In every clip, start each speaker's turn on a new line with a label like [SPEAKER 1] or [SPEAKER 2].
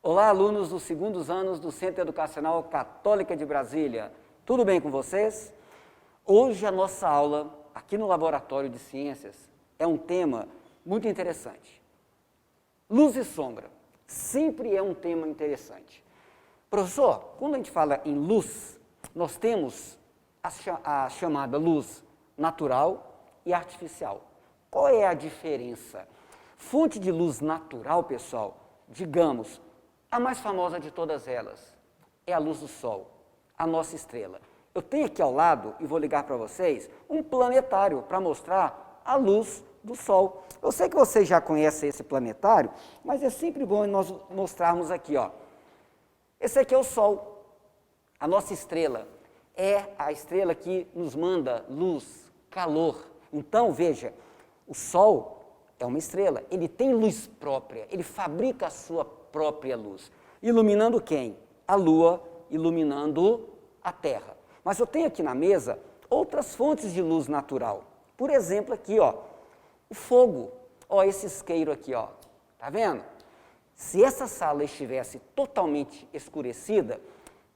[SPEAKER 1] Olá, alunos dos segundos anos do Centro Educacional Católica de Brasília. Tudo bem com vocês? Hoje a nossa aula, aqui no Laboratório de Ciências, é um tema muito interessante. Luz e sombra. Sempre é um tema interessante. Professor, quando a gente fala em luz, nós temos a chamada luz natural e artificial. Qual é a diferença? Fonte de luz natural, pessoal, digamos, a mais famosa de todas elas é a luz do Sol, a nossa estrela. Eu tenho aqui ao lado, e vou ligar para vocês, um planetário para mostrar a luz do Sol. Eu sei que vocês já conhecem esse planetário, mas é sempre bom nós mostrarmos aqui, ó. Esse aqui é o Sol, a nossa estrela. É a estrela que nos manda luz, calor. Então, veja, o Sol é uma estrela, ele tem luz própria, ele fabrica a sua própria luz. Iluminando quem? A Lua, iluminando a Terra. Mas eu tenho aqui na mesa outras fontes de luz natural. Por exemplo, aqui, ó, o fogo. Ó, esse isqueiro aqui, ó. Tá vendo? Se essa sala estivesse totalmente escurecida,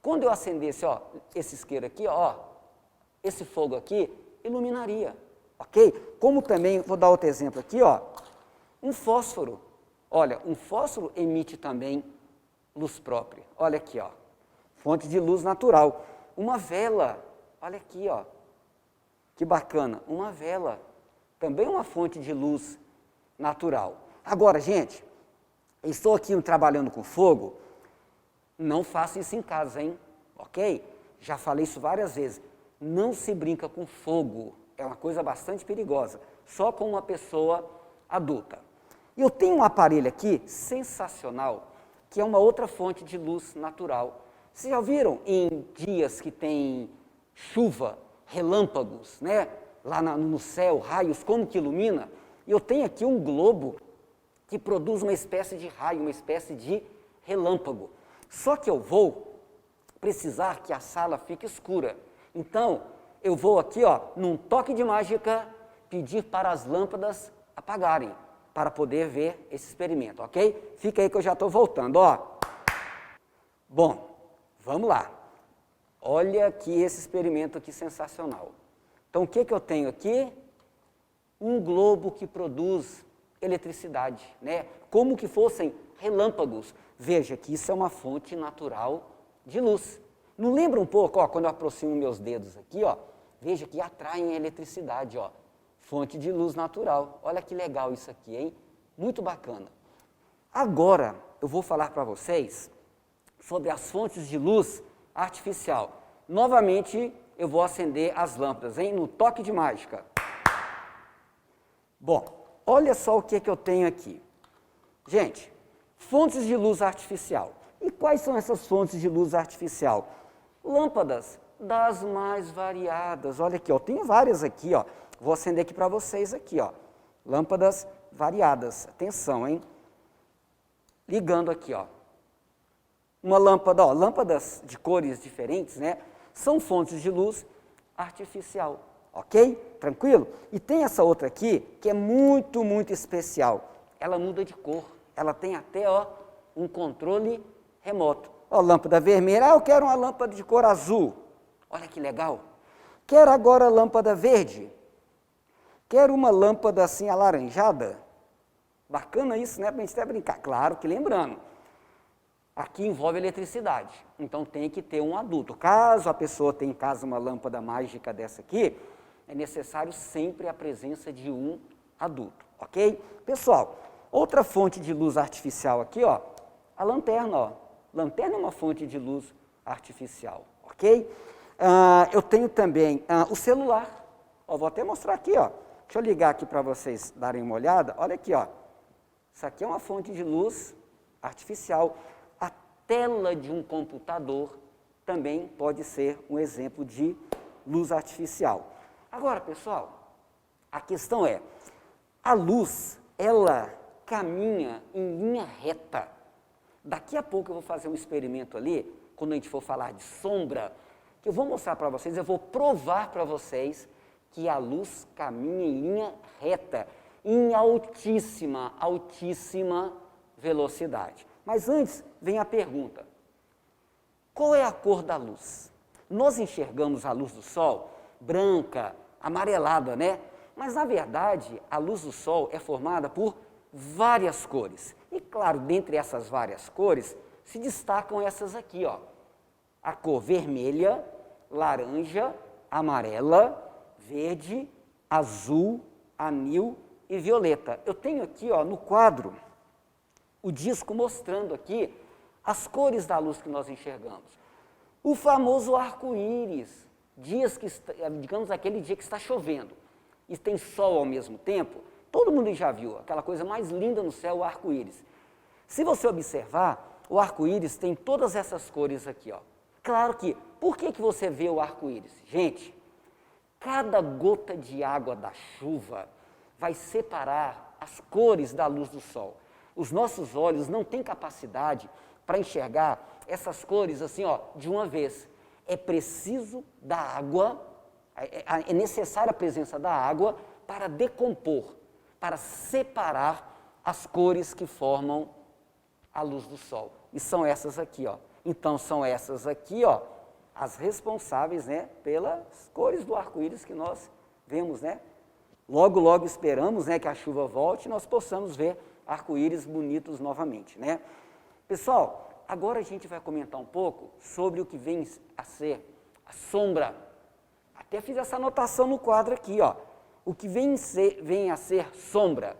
[SPEAKER 1] quando eu acendesse, ó, esse isqueiro aqui, ó, esse fogo aqui, iluminaria, ok? Como também, vou dar outro exemplo aqui, ó, um fósforo. Olha, um fósforo emite também luz própria. Olha aqui, ó, fonte de luz natural. Uma vela, olha aqui, ó, que bacana, uma vela, também uma fonte de luz natural. Agora, gente, estou aqui trabalhando com fogo, não faça isso em casa, hein? Ok? Já falei isso várias vezes. Não se brinca com fogo, é uma coisa bastante perigosa, só com uma pessoa adulta. Eu tenho um aparelho aqui, sensacional, que é uma outra fonte de luz natural. Vocês já viram em dias que tem chuva, relâmpagos, né? Lá no céu, raios, como que ilumina? E eu tenho aqui um globo que produz uma espécie de raio, uma espécie de relâmpago. Só que eu vou precisar que a sala fique escura. Então, eu vou aqui, ó, num toque de mágica, pedir para as lâmpadas apagarem, para poder ver esse experimento, ok? Fica aí que eu já estou voltando, ó. Bom, vamos lá. Olha aqui esse experimento aqui sensacional. Então, o que eu tenho aqui? Um globo que produz eletricidade, né? Como que fossem relâmpagos. Veja que isso é uma fonte natural de luz. Não lembra um pouco, ó, quando eu aproximo meus dedos aqui, ó, veja que atraem a eletricidade, ó. Fonte de luz natural. Olha que legal isso aqui, hein? Muito bacana. Agora, eu vou falar para vocês sobre as fontes de luz artificial. Novamente, eu vou acender as lâmpadas, hein? No toque de mágica. Bom, olha só o que eu tenho aqui. Gente, fontes de luz artificial. E quais são essas fontes de luz artificial? Lâmpadas das mais variadas. Olha aqui, ó, tenho várias aqui, ó. Vou acender aqui para vocês aqui, ó. Lâmpadas variadas. Atenção, hein? Ligando aqui, ó. Uma lâmpada, ó, lâmpadas de cores diferentes, né? São fontes de luz artificial, ok? Tranquilo? E tem essa outra aqui que é muito, muito especial. Ela muda de cor. Ela tem até, ó, um controle remoto. Ó, lâmpada vermelha. Ah, eu quero uma lâmpada de cor azul. Olha que legal. Quero agora lâmpada verde. Quero uma lâmpada assim alaranjada. Bacana isso, né? Para a gente até brincar. Claro que lembrando, aqui envolve eletricidade. Então tem que ter um adulto. Caso a pessoa tenha em casa uma lâmpada mágica dessa aqui, é necessário sempre a presença de um adulto, ok? Pessoal, outra fonte de luz artificial aqui, ó, a lanterna, ó. Lanterna é uma fonte de luz artificial, ok? Eu tenho também o celular. Ó, vou até mostrar aqui, ó. Deixa eu ligar aqui para vocês darem uma olhada. Olha aqui, ó. Isso aqui é uma fonte de luz artificial. A tela de um computador também pode ser um exemplo de luz artificial. Agora, pessoal, a questão é, a luz, ela caminha em linha reta. Daqui a pouco eu vou fazer um experimento ali, quando a gente for falar de sombra, que eu vou mostrar para vocês, eu vou provar para vocês que a luz caminha em linha reta, em altíssima, altíssima velocidade. Mas antes vem a pergunta: qual é a cor da luz? Nós enxergamos a luz do Sol branca, amarelada, né? Mas, na verdade, a luz do Sol é formada por várias cores. E, claro, dentre essas várias cores, se destacam essas aqui, ó. A cor vermelha, laranja, amarela, verde, azul, anil e violeta. Eu tenho aqui, ó, no quadro, o disco mostrando aqui as cores da luz que nós enxergamos. O famoso arco-íris, digamos aquele dia que está chovendo e tem sol ao mesmo tempo, todo mundo já viu, aquela coisa mais linda no céu, o arco-íris. Se você observar, o arco-íris tem todas essas cores aqui, ó. Claro que, por que você vê o arco-íris? Gente, cada gota de água da chuva vai separar as cores da luz do sol. Os nossos olhos não têm capacidade para enxergar essas cores assim, ó, de uma vez. É preciso da água, é necessária a presença da água para decompor, para separar as cores que formam a luz do sol. E são essas aqui, ó. Então, são essas aqui, ó, as responsáveis, né, pelas cores do arco-íris que nós vemos, né? Logo, logo esperamos, né, que a chuva volte e nós possamos ver arco-íris bonitos novamente, né? Pessoal, agora a gente vai comentar um pouco sobre o que vem a ser a sombra. Até fiz essa anotação no quadro aqui, ó. O que vem a ser sombra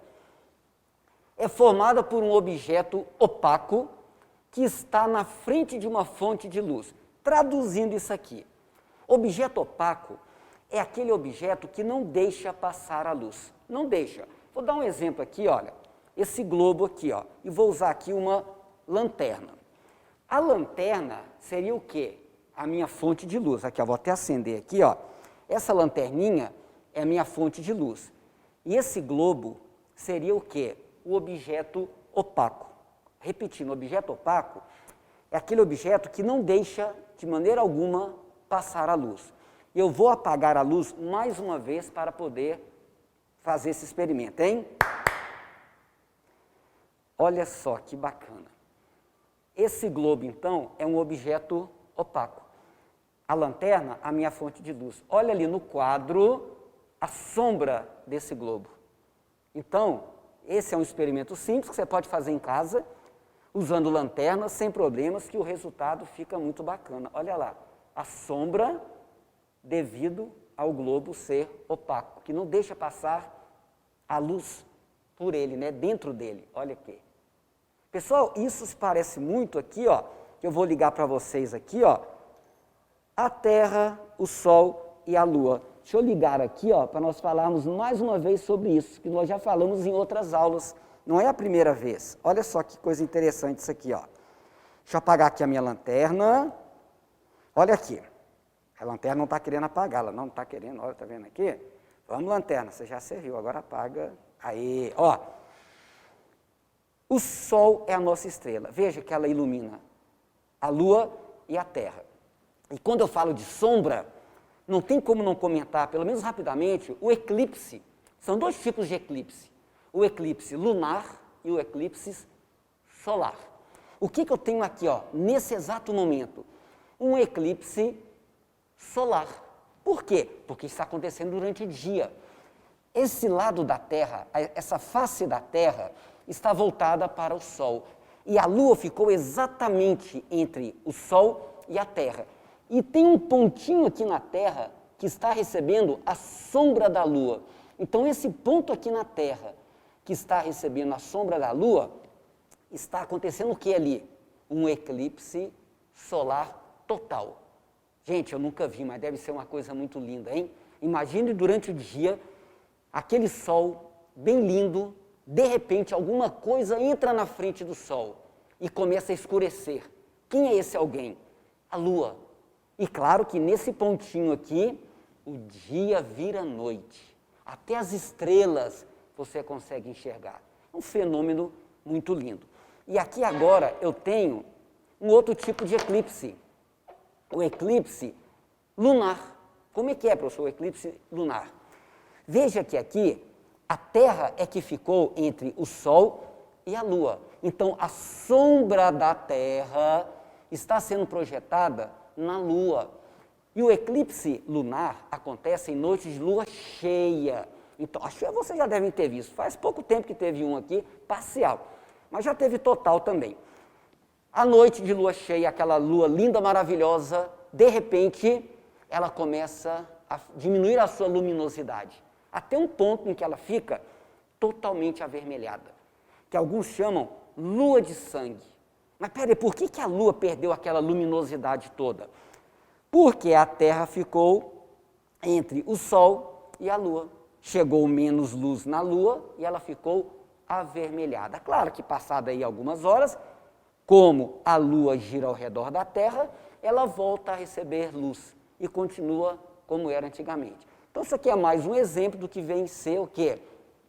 [SPEAKER 1] é formada por um objeto opaco que está na frente de uma fonte de luz. Traduzindo isso aqui, objeto opaco é aquele objeto que não deixa passar a luz. Não deixa. Vou dar um exemplo aqui, olha. Esse globo aqui, ó. E vou usar aqui uma lanterna. A lanterna seria o quê? A minha fonte de luz. Aqui, ó, vou até acender aqui, ó. Essa lanterninha é a minha fonte de luz. E esse globo seria o quê? O objeto opaco. Repetindo, o objeto opaco é aquele objeto que não deixa, de maneira alguma, passar a luz. Eu vou apagar a luz mais uma vez para poder fazer esse experimento, hein? Olha só que bacana. Esse globo, então, é um objeto opaco. A lanterna, a minha fonte de luz. Olha ali no quadro a sombra desse globo. Então, esse é um experimento simples que você pode fazer em casa, usando lanternas, sem problemas, que o resultado fica muito bacana. Olha lá, a sombra devido ao globo ser opaco, que não deixa passar a luz por ele, né, dentro dele. Olha aqui. Pessoal, isso se parece muito aqui, ó, que eu vou ligar para vocês aqui, ó, a Terra, o Sol e a Lua. Deixa eu ligar aqui, ó, para nós falarmos mais uma vez sobre isso, que nós já falamos em outras aulas. Não é a primeira vez. Olha só que coisa interessante isso aqui, ó. Deixa eu apagar aqui a minha lanterna. Olha aqui. A lanterna não está querendo apagar, ela não está querendo, olha, está vendo aqui? Vamos, lanterna, você já serviu, agora apaga. Aí, ó. O Sol é a nossa estrela. Veja que ela ilumina a Lua e a Terra. E quando eu falo de sombra, não tem como não comentar, pelo menos rapidamente, o eclipse. São dois tipos de eclipse. O eclipse lunar e o eclipse solar. O que eu tenho aqui, ó, nesse exato momento? Um eclipse solar. Por quê? Porque está acontecendo durante o dia. Esse lado da Terra, essa face da Terra, está voltada para o Sol. E a Lua ficou exatamente entre o Sol e a Terra. E tem um pontinho aqui na Terra que está recebendo a sombra da Lua. Então, esse ponto aqui na Terra, que está recebendo a sombra da Lua, está acontecendo o que ali? Um eclipse solar total. Gente, eu nunca vi, mas deve ser uma coisa muito linda, hein? Imagine durante o dia, aquele sol bem lindo, de repente alguma coisa entra na frente do sol e começa a escurecer. Quem é esse alguém? A Lua. E claro que nesse pontinho aqui, o dia vira noite. Até as estrelas você consegue enxergar. Um fenômeno muito lindo. E aqui agora eu tenho um outro tipo de eclipse. O eclipse lunar. Como é que é, professor, o eclipse lunar? Veja que aqui a Terra é que ficou entre o Sol e a Lua. Então, a sombra da Terra está sendo projetada na Lua. E o eclipse lunar acontece em noites de lua cheia. Então, acho que vocês já devem ter visto. Faz pouco tempo que teve um aqui, parcial. Mas já teve total também. A noite de lua cheia, aquela lua linda, maravilhosa, de repente, ela começa a diminuir a sua luminosidade. Até um ponto em que ela fica totalmente avermelhada. Que alguns chamam lua de sangue. Mas peraí, por que a lua perdeu aquela luminosidade toda? Porque a Terra ficou entre o Sol e a Lua. Chegou menos luz na Lua e ela ficou avermelhada. Claro que passado aí algumas horas, como a Lua gira ao redor da Terra, ela volta a receber luz e continua como era antigamente. Então isso aqui é mais um exemplo do que vem ser o quê?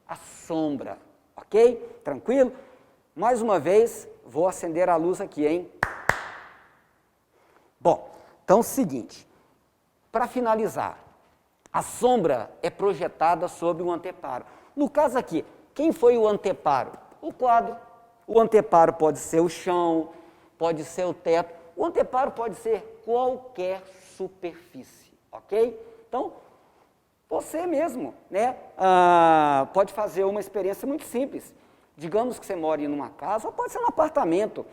[SPEAKER 1] A sombra, ok? Tranquilo? Mais uma vez, vou acender a luz aqui, hein? Bom, então, seguinte, para finalizar, a sombra é projetada sobre um anteparo. No caso aqui, quem foi o anteparo? O quadro. O anteparo pode ser o chão, pode ser o teto. O anteparo pode ser qualquer superfície, ok? Então, você mesmo, né, pode fazer uma experiência muito simples. Digamos que você mora em uma casa, ou pode ser num apartamento.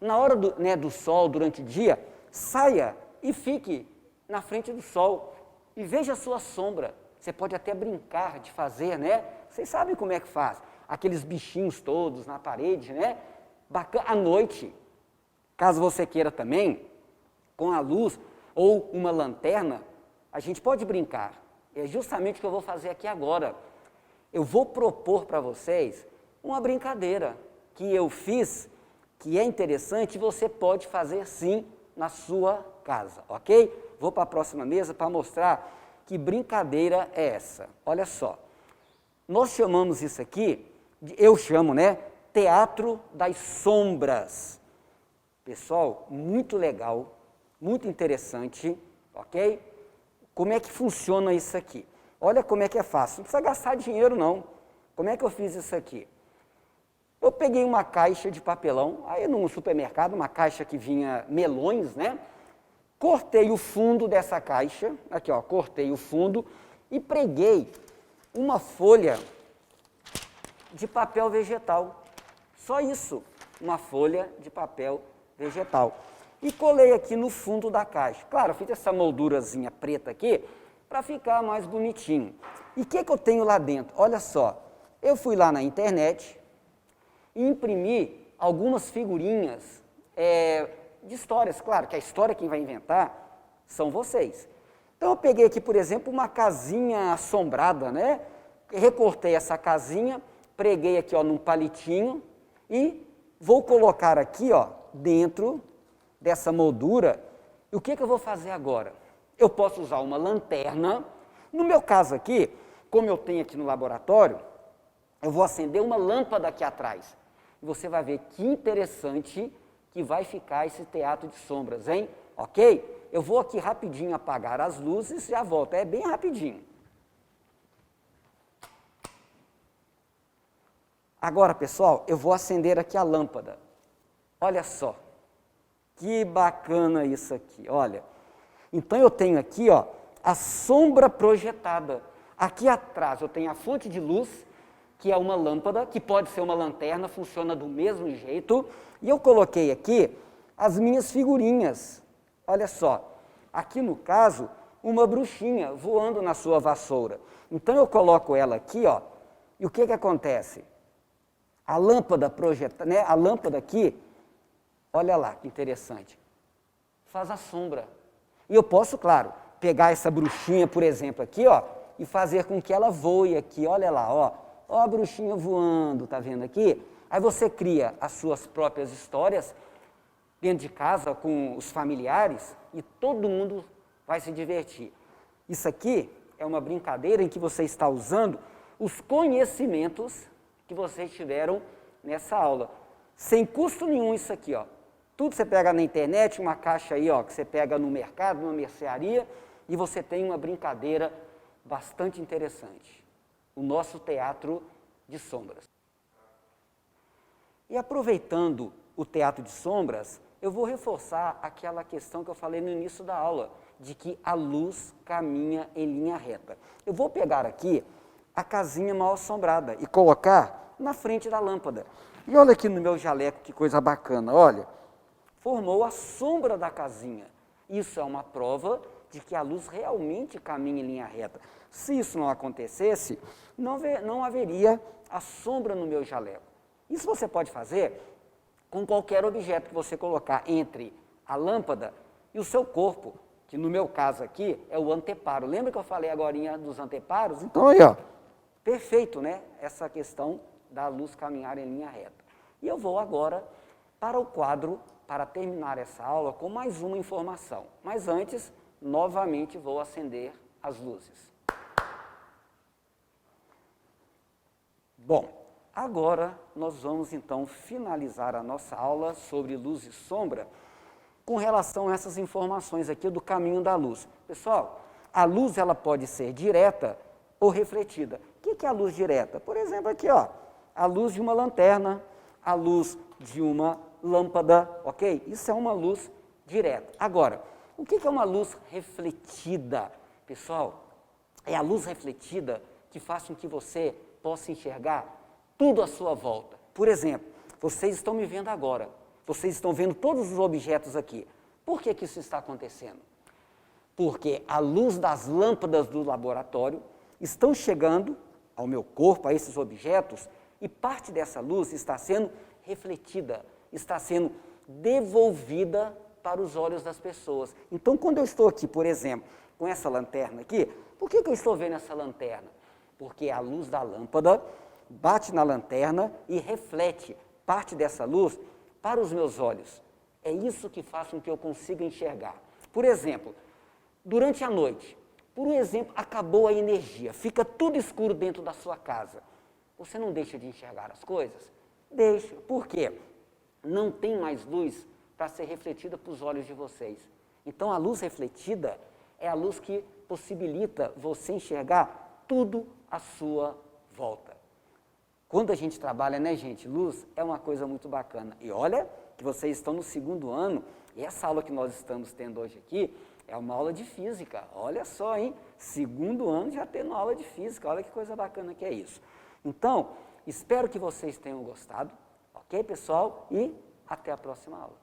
[SPEAKER 1] Na hora do sol, durante o dia, saia e fique na frente do sol e veja a sua sombra. Você pode até brincar de fazer, né? Vocês sabem como é que faz. Aqueles bichinhos todos na parede, né? Bacana. À noite, caso você queira também, com a luz ou uma lanterna, a gente pode brincar. É justamente o que eu vou fazer aqui agora. Eu vou propor para vocês uma brincadeira que eu fiz, que é interessante e você pode fazer sim na sua casa, ok? Vou para a próxima mesa para mostrar que brincadeira é essa. Olha só, nós chamamos isso aqui, eu chamo, né, Teatro das Sombras. Pessoal, muito legal, muito interessante, ok? Como é que funciona isso aqui? Olha como é que é fácil, não precisa gastar dinheiro não. Como é que eu fiz isso aqui? Eu peguei uma caixa de papelão, aí num supermercado, uma caixa que vinha melões, né? Cortei o fundo dessa caixa, aqui ó, cortei o fundo e preguei uma folha de papel vegetal. Só isso, uma folha de papel vegetal. E colei aqui no fundo da caixa. Claro, eu fiz essa moldurazinha preta aqui para ficar mais bonitinho. E o que eu tenho lá dentro? Olha só, eu fui lá na internet e imprimi algumas figurinhas de histórias. Claro que a história quem vai inventar são vocês. Então eu peguei aqui, por exemplo, uma casinha assombrada, né? Recortei essa casinha, preguei aqui ó, num palitinho e vou colocar aqui ó, dentro dessa moldura. E o que eu vou fazer agora? Eu posso usar uma lanterna. No meu caso aqui, como eu tenho aqui no laboratório, eu vou acender uma lâmpada aqui atrás. E você vai ver que interessante que vai ficar esse teatro de sombras, hein? Ok? Eu vou aqui rapidinho apagar as luzes e já volto. É bem rapidinho. Agora, pessoal, eu vou acender aqui a lâmpada. Olha só. Que bacana isso aqui, olha. Então eu tenho aqui, ó, a sombra projetada. Aqui atrás eu tenho a fonte de luz, que é uma lâmpada, que pode ser uma lanterna, funciona do mesmo jeito. E eu coloquei aqui as minhas figurinhas. Olha só, aqui no caso, uma bruxinha voando na sua vassoura. Então eu coloco ela aqui, ó, e o que acontece? A lâmpada projeta, né? A lâmpada aqui, olha lá que interessante, faz a sombra. E eu posso, claro, pegar essa bruxinha, por exemplo, aqui, ó, e fazer com que ela voe aqui, olha lá, ó. Ó a bruxinha voando, tá vendo aqui? Aí você cria as suas próprias histórias dentro de casa com os familiares e todo mundo vai se divertir. Isso aqui é uma brincadeira em que você está usando os conhecimentos que vocês tiveram nessa aula. Sem custo nenhum isso aqui, ó. Tudo você pega na internet, uma caixa aí, ó, que você pega no mercado, numa mercearia, e você tem uma brincadeira bastante interessante. O nosso teatro de sombras. E aproveitando o teatro de sombras, eu vou reforçar aquela questão que eu falei no início da aula, de que a luz caminha em linha reta. Eu vou pegar aqui a casinha mal assombrada e colocar na frente da lâmpada. E olha aqui no meu jaleco que coisa bacana, olha, formou a sombra da casinha. Isso é uma prova de que a luz realmente caminha em linha reta. Se isso não acontecesse, não haveria a sombra no meu jaleco. Isso você pode fazer com qualquer objeto que você colocar entre a lâmpada e o seu corpo, que no meu caso aqui é o anteparo. Lembra que eu falei agora dos anteparos? Então aí, ó, perfeito, né? Essa questão da luz caminhar em linha reta. E eu vou agora para o quadro, para terminar essa aula com mais uma informação. Mas antes, novamente vou acender as luzes. Bom, agora nós vamos então finalizar a nossa aula sobre luz e sombra com relação a essas informações aqui do caminho da luz. Pessoal, a luz ela pode ser direta ou refletida. O que é a luz direta? Por exemplo, aqui, ó, a luz de uma lanterna, a luz de uma lâmpada, ok? Isso é uma luz direta. Agora, o que é uma luz refletida? Pessoal, é a luz refletida que faz com que você possa enxergar tudo à sua volta. Por exemplo, vocês estão me vendo agora, vocês estão vendo todos os objetos aqui. Por que isso está acontecendo? Porque a luz das lâmpadas do laboratório estão chegando ao meu corpo, a esses objetos, e parte dessa luz está sendo refletida, está sendo devolvida para os olhos das pessoas. Então, quando eu estou aqui, por exemplo, com essa lanterna aqui, por que eu estou vendo essa lanterna? Porque a luz da lâmpada bate na lanterna e reflete parte dessa luz para os meus olhos. É isso que faz com que eu consiga enxergar. Por exemplo, durante a noite, por um exemplo, acabou a energia, fica tudo escuro dentro da sua casa. Você não deixa de enxergar as coisas? Deixa. Por quê? Não tem mais luz para ser refletida para os olhos de vocês. Então, a luz refletida é a luz que possibilita você enxergar tudo à sua volta. Quando a gente trabalha, né, gente, luz é uma coisa muito bacana. E olha que vocês estão no 2º ano, e essa aula que nós estamos tendo hoje aqui é uma aula de física. Olha só, hein? 2º ano já tendo aula de física, olha que coisa bacana que é isso. Então, espero que vocês tenham gostado, ok, pessoal? E até a próxima aula.